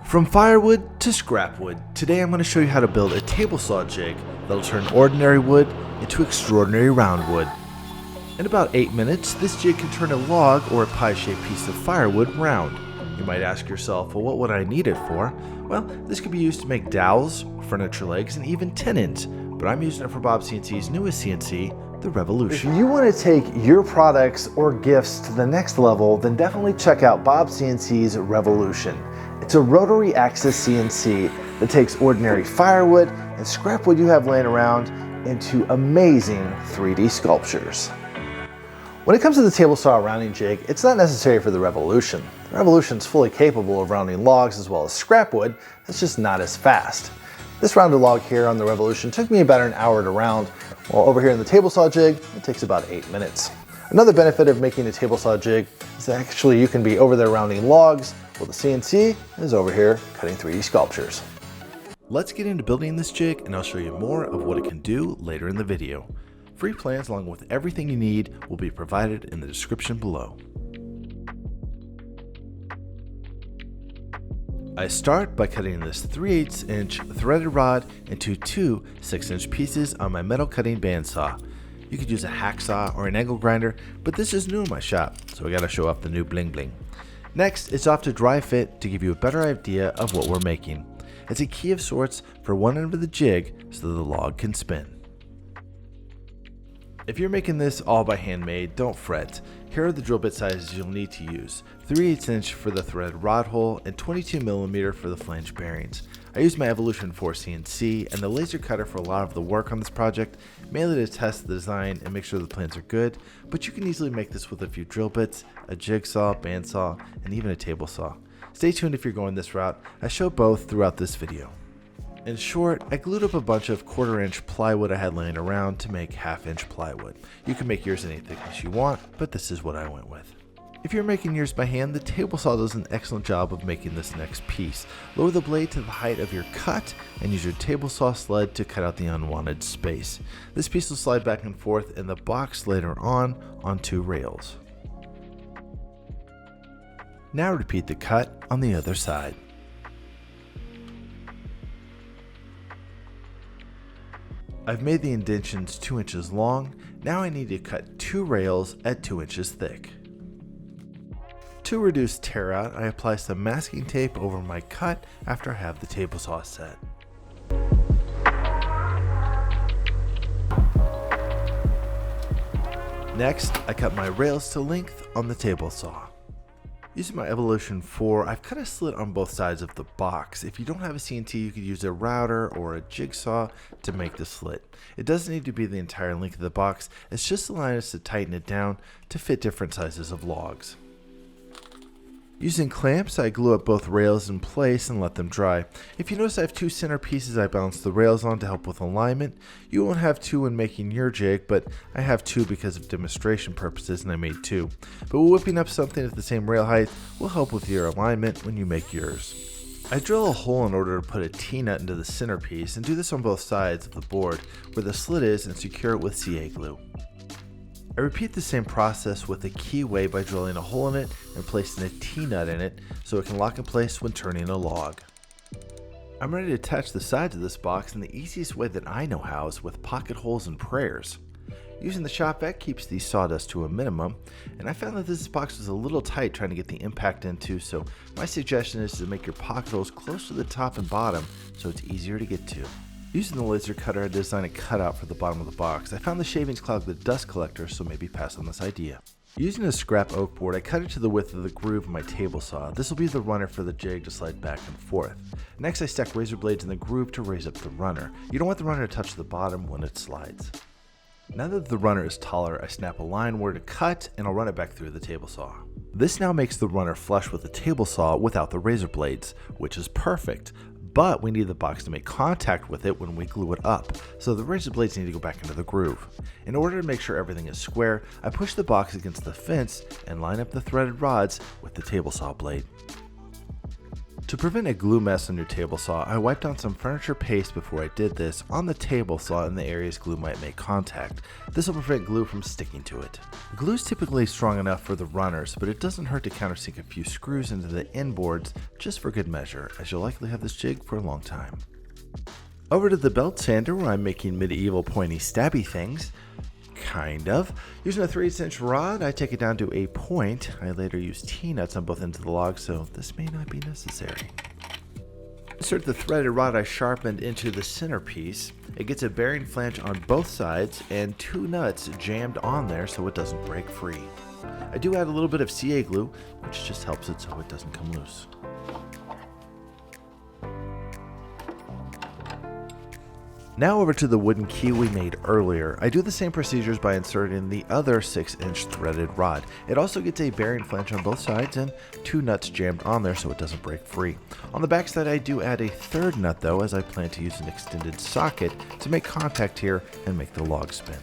From firewood to scrap wood, today I'm going to show you how to build a table saw jig that'll turn ordinary wood into extraordinary round wood. In about 8 minutes, this jig can turn a log or a pie-shaped piece of firewood round. You might ask yourself, well, what would I need it for? Well, this could be used to make dowels, furniture legs, and even tenons, but I'm using it for BobsCNC's newest CNC, the Revolution. If you want to take your products or gifts to the next level, then definitely check out BobsCNC's Revolution. It's a rotary axis CNC that takes ordinary firewood and scrap wood you have laying around into amazing 3D sculptures. When it comes to the table saw rounding jig, it's not necessary for the Revolution. The Revolution is fully capable of rounding logs as well as scrap wood, it's just not as fast. This rounded log here on the Revolution took me about an hour to round, while over here in the table saw jig, it takes about 8 minutes. Another benefit of making a table saw jig is that actually you can be over there rounding logs, while the CNC is over here cutting 3D sculptures. Let's get into building this jig and I'll show you more of what it can do later in the video. Free plans along with everything you need will be provided in the description below. I start by cutting this 3/8 inch threaded rod into two 6-inch pieces on my metal cutting bandsaw. You could use a hacksaw or an angle grinder, but this is new in my shop, so I gotta show off the new bling bling. Next, it's off to dry fit to give you a better idea of what we're making. It's a key of sorts for one end of the jig so the log can spin. If you're making this all by handmade, don't fret. Here are the drill bit sizes you'll need to use. 3/8 inch for the threaded rod hole and 22mm for the flange bearings. I used my Evolution 4 CNC and the laser cutter for a lot of the work on this project, mainly to test the design and make sure the plans are good, but you can easily make this with a few drill bits, a jigsaw, bandsaw, and even a table saw. Stay tuned if you're going this route. I show both throughout this video. In short, I glued up a bunch of 1/4 inch plywood I had laying around to make 1/2 inch plywood. You can make yours any thickness you want, but this is what I went with. If you're making yours by hand, the table saw does an excellent job of making this next piece. Lower the blade to the height of your cut and use your table saw sled to cut out the unwanted space. This piece will slide back and forth in the box later on 2 rails. Now repeat the cut on the other side. I've made the indentions 2 inches long. Now I need to cut 2 rails at 2 inches thick. To reduce tear out, I apply some masking tape over my cut after I have the table saw set. Next, I cut my rails to length on the table saw. Using my Evolution 4, I've cut a slit on both sides of the box. If you don't have a CNC, you could use a router or a jigsaw to make the slit. It doesn't need to be the entire length of the box, it's just allowing us to tighten it down to fit different sizes of logs. Using clamps, I glue up both rails in place and let them dry. If you notice I have 2 center pieces I balance the rails on to help with alignment. You won't have 2 when making your jig, but I have 2 because of demonstration purposes and I made 2. But whipping up something at the same rail height will help with your alignment when you make yours. I drill a hole in order to put a T-nut into the centerpiece and do this on both sides of the board where the slit is and secure it with CA glue. I repeat the same process with a keyway by drilling a hole in it and placing a T-nut in it so it can lock in place when turning a log. I'm ready to attach the sides of this box in the easiest way that I know how is with pocket holes and prayers. Using the shop vac keeps the sawdust to a minimum, and I found that this box was a little tight trying to get the impact into, so my suggestion is to make your pocket holes close to the top and bottom so it's easier to get to. Using the laser cutter, I designed a cutout for the bottom of the box. I found the shavings clogged the dust collector, so maybe pass on this idea. Using a scrap oak board, I cut it to the width of the groove of my table saw. This will be the runner for the jig to slide back and forth. Next, I stack razor blades in the groove to raise up the runner. You don't want the runner to touch the bottom when it slides. Now that the runner is taller, I snap a line where to cut and I'll run it back through the table saw. This now makes the runner flush with the table saw without the razor blades, which is perfect. But we need the box to make contact with it when we glue it up, so the razor blades need to go back into the groove. In order to make sure everything is square, I push the box against the fence and line up the threaded rods with the table saw blade. To prevent a glue mess on your table saw, I wiped on some furniture paste before I did this on the table saw in the areas glue might make contact. This will prevent glue from sticking to it. Glue is typically strong enough for the runners, but it doesn't hurt to countersink a few screws into the end boards just for good measure, as you'll likely have this jig for a long time. Over to the belt sander where I'm making medieval pointy stabby things. Kind of. Using a 3/8" rod, I take it down to a point. I later use T-nuts on both ends of the log, so this may not be necessary. Insert the threaded rod I sharpened into the centerpiece. It gets a bearing flange on both sides and 2 nuts jammed on there so it doesn't break free. I do add a little bit of CA glue, which just helps it so it doesn't come loose. Now over to the wooden key we made earlier. I do the same procedures by inserting the other 6-inch threaded rod. It also gets a bearing flange on both sides and 2 nuts jammed on there so it doesn't break free. On the back side I do add a 3rd nut though, as I plan to use an extended socket to make contact here and make the log spin.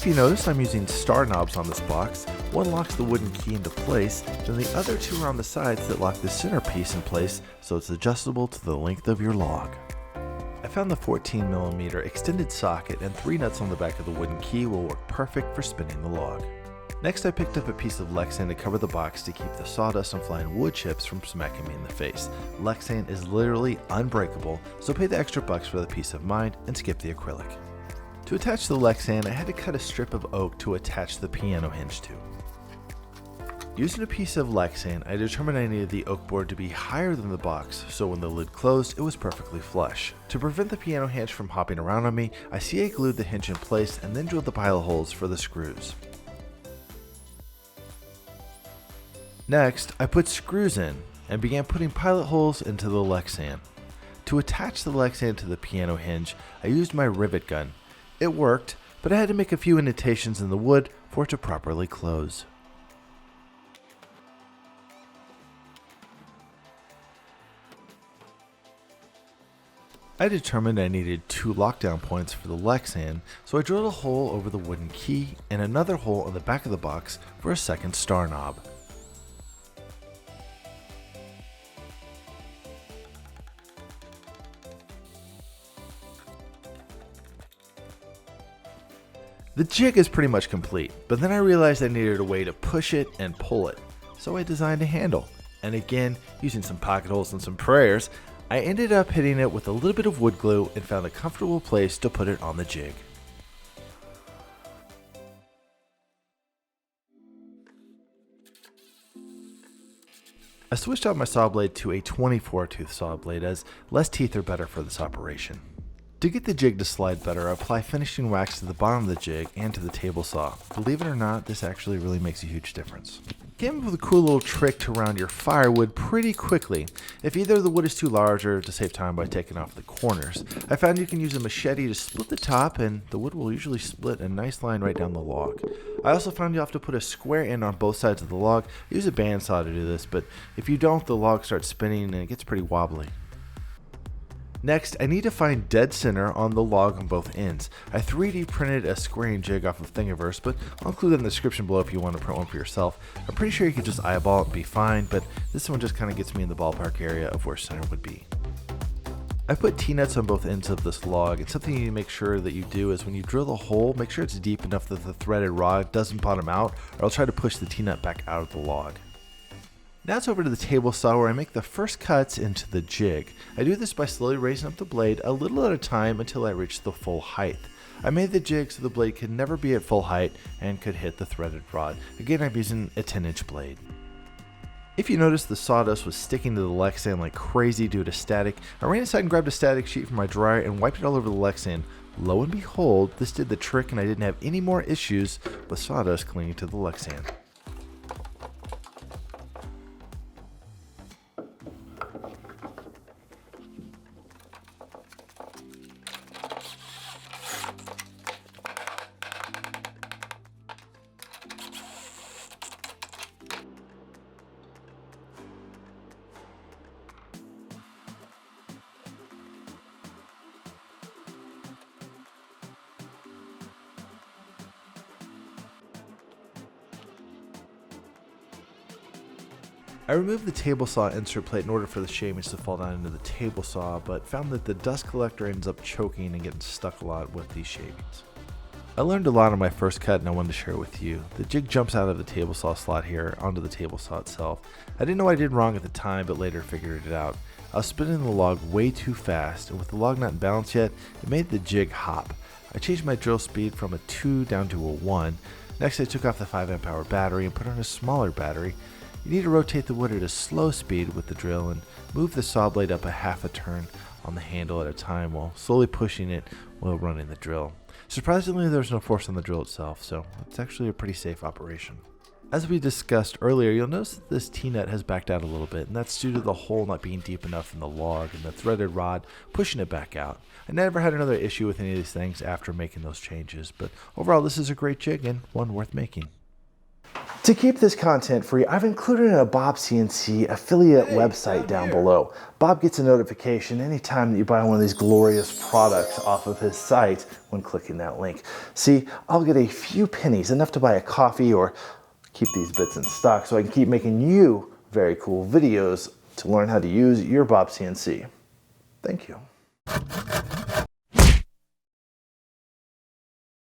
If you notice, I'm using star knobs on this box. One locks the wooden key into place, then the other 2 are on the sides that lock the centerpiece in place so it's adjustable to the length of your log. I found the 14mm extended socket and 3 nuts on the back of the wooden key will work perfect for spinning the log. Next I picked up a piece of Lexan to cover the box to keep the sawdust and flying wood chips from smacking me in the face. Lexan is literally unbreakable, so pay the extra bucks for the peace of mind and skip the acrylic. To attach the Lexan, I had to cut a strip of oak to attach the piano hinge to. Using a piece of Lexan, I determined I needed the oak board to be higher than the box, so when the lid closed, it was perfectly flush. To prevent the piano hinge from hopping around on me, I CA glued the hinge in place and then drilled the pilot holes for the screws. Next, I put screws in and began putting pilot holes into the Lexan. To attach the Lexan to the piano hinge, I used my rivet gun. It worked, but I had to make a few indentations in the wood for it to properly close. I determined I needed 2 lockdown points for the Lexan, so I drilled a hole over the wooden key and another hole on the back of the box for a second star knob. The jig is pretty much complete, but then I realized I needed a way to push it and pull it, so I designed a handle. And again, using some pocket holes and some prayers, I ended up hitting it with a little bit of wood glue and found a comfortable place to put it on the jig. I switched out my saw blade to a 24 tooth saw blade as less teeth are better for this operation. To get the jig to slide better, I apply finishing wax to the bottom of the jig and to the table saw. Believe it or not, this actually really makes a huge difference. Came up with a cool little trick to round your firewood pretty quickly. If either the wood is too large or to save time by taking off the corners, I found you can use a machete to split the top and the wood will usually split a nice line right down the log. I also found you have to put a square end on both sides of the log. I use a bandsaw to do this, but if you don't, the log starts spinning and it gets pretty wobbly. Next, I need to find dead center on the log on both ends. I 3D printed a squaring jig off of Thingiverse, but I'll include it in the description below if you want to print one for yourself. I'm pretty sure you could just eyeball it and be fine, but this one just kind of gets me in the ballpark area of where center would be. I put T-nuts on both ends of this log, and something you need to make sure that you do is when you drill the hole, make sure it's deep enough that the threaded rod doesn't bottom out, or I'll try to push the T-nut back out of the log. Now it's over to the table saw where I make the first cuts into the jig. I do this by slowly raising up the blade a little at a time until I reach the full height. I made the jig so the blade could never be at full height and could hit the threaded rod. Again, I'm using a 10-inch blade. If you notice, the sawdust was sticking to the Lexan like crazy due to static. I ran inside and grabbed a static sheet from my dryer and wiped it all over the Lexan. Lo and behold, this did the trick and I didn't have any more issues with sawdust clinging to the Lexan. I removed the table saw insert plate in order for the shavings to fall down into the table saw, but found that the dust collector ends up choking and getting stuck a lot with these shavings. I learned a lot on my first cut and I wanted to share it with you. The jig jumps out of the table saw slot here onto the table saw itself. I didn't know what I did wrong at the time, but later figured it out. I was spinning the log way too fast, and with the log not in balance yet, it made the jig hop. I changed my drill speed from a 2 down to a 1. Next I took off the 5 amp hour battery and put on a smaller battery. You need to rotate the wood at a slow speed with the drill and move the saw blade up a half a turn on the handle at a time while slowly pushing it while running the drill. Surprisingly, there's no force on the drill itself, so it's actually a pretty safe operation. As we discussed earlier, you'll notice that this T-nut has backed out a little bit, and that's due to the hole not being deep enough in the log and the threaded rod pushing it back out. I never had another issue with any of these things after making those changes, but overall this is a great jig and one worth making. To keep this content free, I've included a BobsCNC affiliate website down below. Bob gets a notification anytime that you buy one of these glorious products off of his site when clicking that link. See, I'll get a few pennies, enough to buy a coffee or keep these bits in stock so I can keep making you very cool videos to learn how to use your BobsCNC. Thank you.